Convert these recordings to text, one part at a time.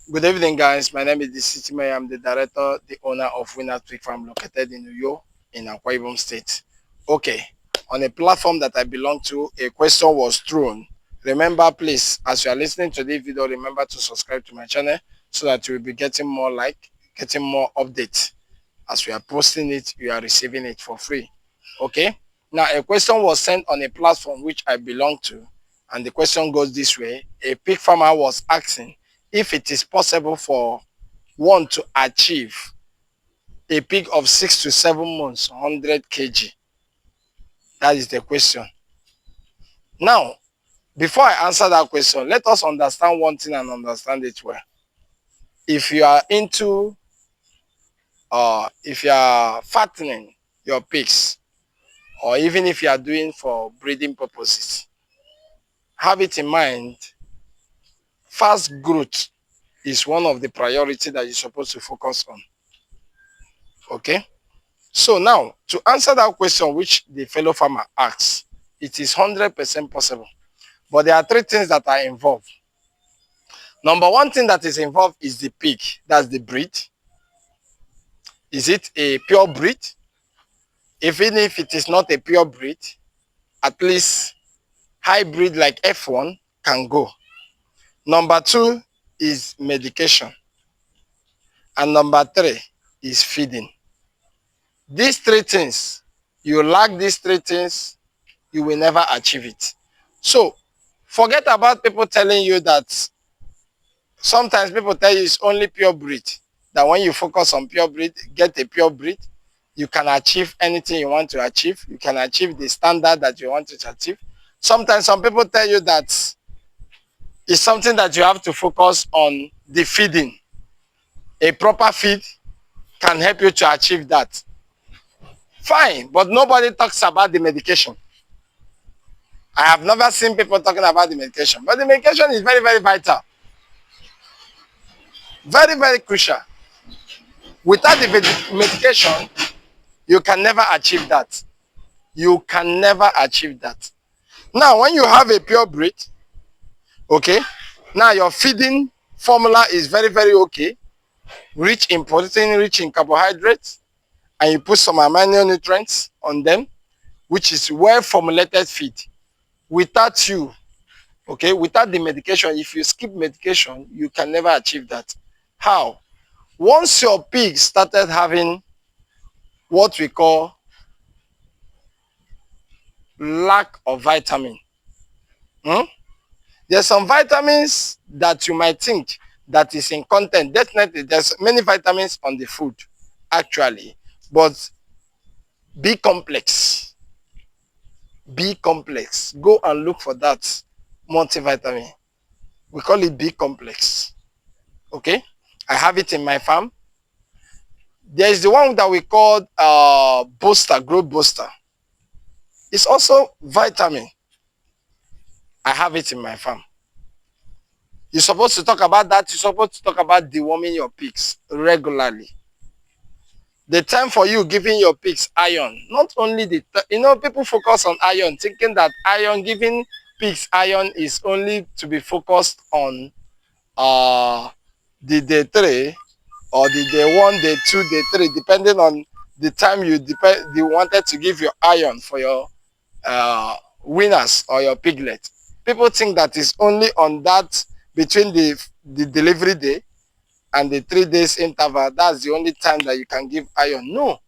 Good evening, guys. My name is Disitime. I'm the director, the owner of Winners Pig Farm located in Uyo in Akwa Ibom State. Okay, on a platform that I belong to, a question was thrown. Remember, please, as you are listening to this video, remember to subscribe to my channel so that you will be getting more getting more updates. As we are posting it, you are receiving it for free. Okay, now a question was sent on a platform which I belong to, and the question goes this way. A pig farmer was asking if it is possible for one to achieve a pig of 6 to 7 months 100 kg. That is the question. Now, before I answer that question, let us understand one thing and understand it well. If you are into if you are fattening your pigs, or even if you are doing for breeding purposes, have it in mind, fast growth is one of the priority that you're supposed to focus on. Okay, so now to answer that question which the fellow farmer asks, it is 100% possible, but there are three things that are involved. Number one thing that is involved is the pig. That's the breed. Is it a pure breed? Even if it is not a pure breed, at least hybrid like F1 can go. Number two is medication. And number three is feeding. These three things, you lack these three things, you will never achieve it. So forget about people telling you that. Sometimes people tell you it's only pure breed. That when you focus on pure breed, get a pure breed, you can achieve anything you want to achieve. You can achieve the standard that you want to achieve. Sometimes some people tell you that it's something that you have to focus on the feeding. A proper feed can help you to achieve that. Fine, but nobody talks about the medication. I have never seen people talking about the medication, but the medication is very, very vital. Very, very crucial. Without the medication, you can never achieve that. You can never achieve that. Now, when you have a pure breed, okay, now your feeding formula is very, very okay. Rich in protein, rich in carbohydrates, and you put some amino nutrients on them, which is well formulated feed. Without you, okay, without the medication, if you skip medication, you can never achieve that. How? Once your pig started having what we call lack of vitamin, there's some vitamins that you might think that is in content. Definitely, there's many vitamins on the food, actually, but B complex, B complex. Go and look for that multivitamin. We call it B complex. Okay, I have it in my farm. There is the one that we call booster, growth booster. It's also vitamin. I have it in my farm. You're supposed to talk about that. You're supposed to talk about deworming your pigs regularly. The time for you giving your pigs iron, not only people focus on iron, thinking that giving pigs iron is only to be focused on the day 3 or the day 1, day 2, day 3, depending on the time you wanted to give your iron for your winners or your piglet. People think that it's only on that between the delivery day and the 3 days interval. That's the only time that you can give iron. No.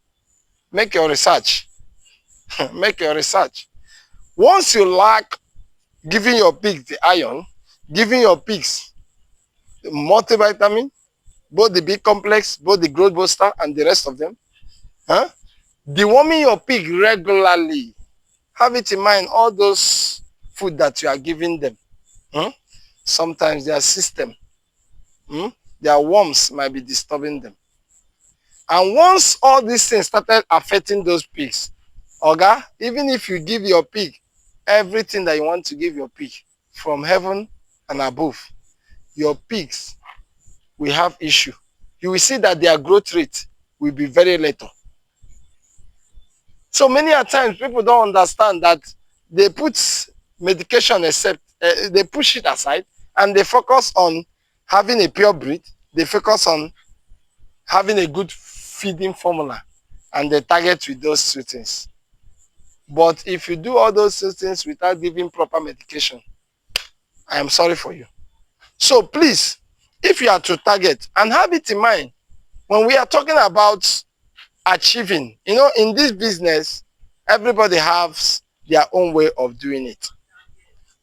Make your research. Make your research. Once you lack giving your pigs the iron, giving your pigs the multivitamin, both the B complex, both the growth booster, and the rest of them, deworming your pig regularly. Have it in mind, all those food that you are giving them. Sometimes their system, their worms might be disturbing them. And once all these things started affecting those pigs, Oga, even if you give your pig everything that you want to give your pig from heaven and above, your pigs will have issue. You will see that their growth rate will be very little. So many a times people don't understand that they put medication they push it aside and they focus on having a pure breed. They focus on having a good feeding formula, and they target with those two things. But if you do all those two things without giving proper medication, I am sorry for you. So please, if you are to target, and have it in mind, when we are talking about achieving, in this business, everybody has their own way of doing it.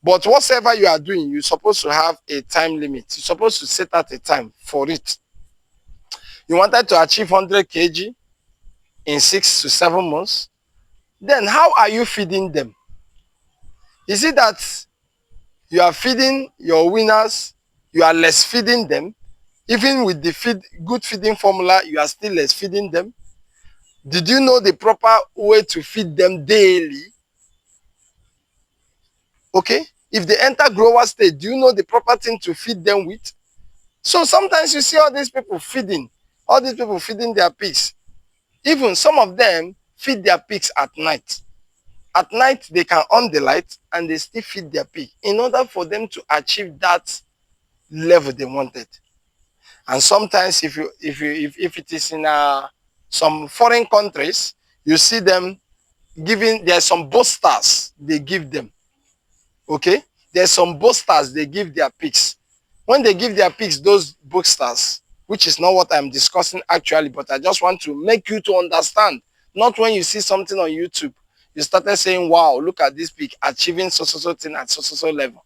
But whatever you are doing, you're supposed to have a time limit. You're supposed to set out a time for it. You wanted to achieve 100 kg in 6 to 7 months. Then how are you feeding them? Is it that you are feeding your winners, you are less feeding them? Even with the good feeding formula, you are still less feeding them? Did you know the proper way to feed them daily? Okay? If they enter grower stage, do you know the proper thing to feed them with? So sometimes you see all these people feeding their pigs. Even some of them feed their pigs at night. At night, they can on the light and they still feed their pig in order for them to achieve that level they wanted. And sometimes if it is in some foreign countries, you see them there's some boosters they give them. Okay? There's some boosters they give their pigs. When they give their pigs those boosters, which is not what I'm discussing actually, but I just want to make you to understand. Not when you see something on YouTube, you started saying, wow, look at this pig achieving so thing at so level.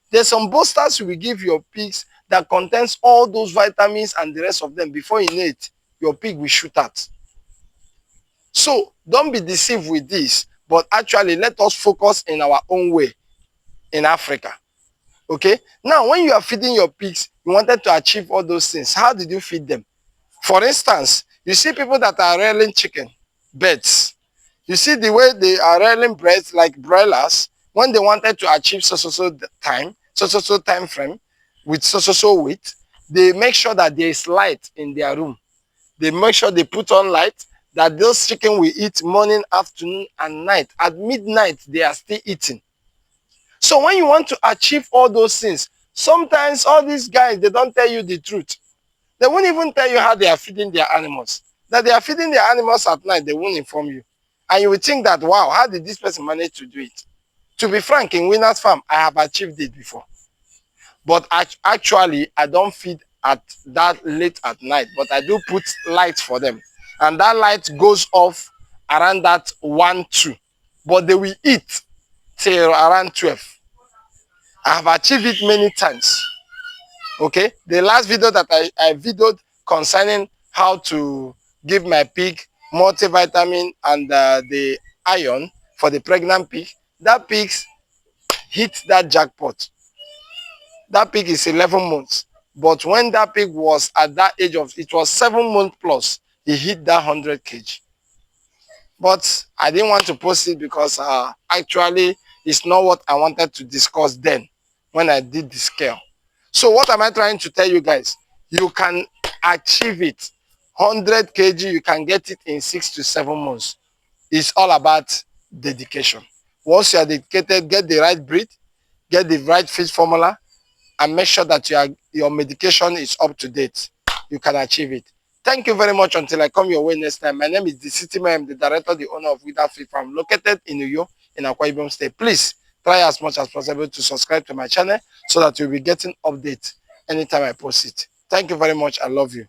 There's some boosters you will give your pigs that contains all those vitamins and the rest of them. Before you know it, your pig will shoot out. So don't be deceived with this, but actually let us focus in our own way in Africa. Okay? Now, when you are feeding your pigs, you wanted to achieve all those things. How did you feed them? For instance, you see people that are rearing chicken, birds. You see the way they are rearing birds like broilers. When they wanted to achieve so time frame with so weight, they make sure that there is light in their room. They make sure they put on light, that those chicken will eat morning, afternoon, and night. At midnight, they are still eating. So when you want to achieve all those things, sometimes all these guys, they don't tell you the truth. They won't even tell you how they are feeding their animals. That they are feeding their animals at night, they won't inform you. And you will think that, wow, how did this person manage to do it? To be frank, in Winners Farm, I have achieved it before. But actually, I don't feed at that late at night, but I do put lights for them. And that light goes off around that 1, 2. But they will eat till around 12. I have achieved it many times. Okay, the last video that I videoed concerning how to give my pig multivitamin and the iron for the pregnant pig, that pig hit that jackpot. That pig is 11 months. But when that pig was at that age it was 7 months plus, he hit that 100 kg. But I didn't want to post it because actually it's not what I wanted to discuss then when I did the scale. So what am I trying to tell you guys? You can achieve it. 100 kg, you can get it in 6 to 7 months. It's all about dedication. Once you are dedicated, get the right breed, get the right feed formula, and make sure that your medication is up to date. You can achieve it. Thank you very much. Until I come your way next time. My name is Disitima. I'm the director, the owner of Wida Feed Farm, located in Uyo, in Akwa Ibom State. Please try as much as possible to subscribe to my channel so that you'll be getting updates anytime I post it. Thank you very much. I love you.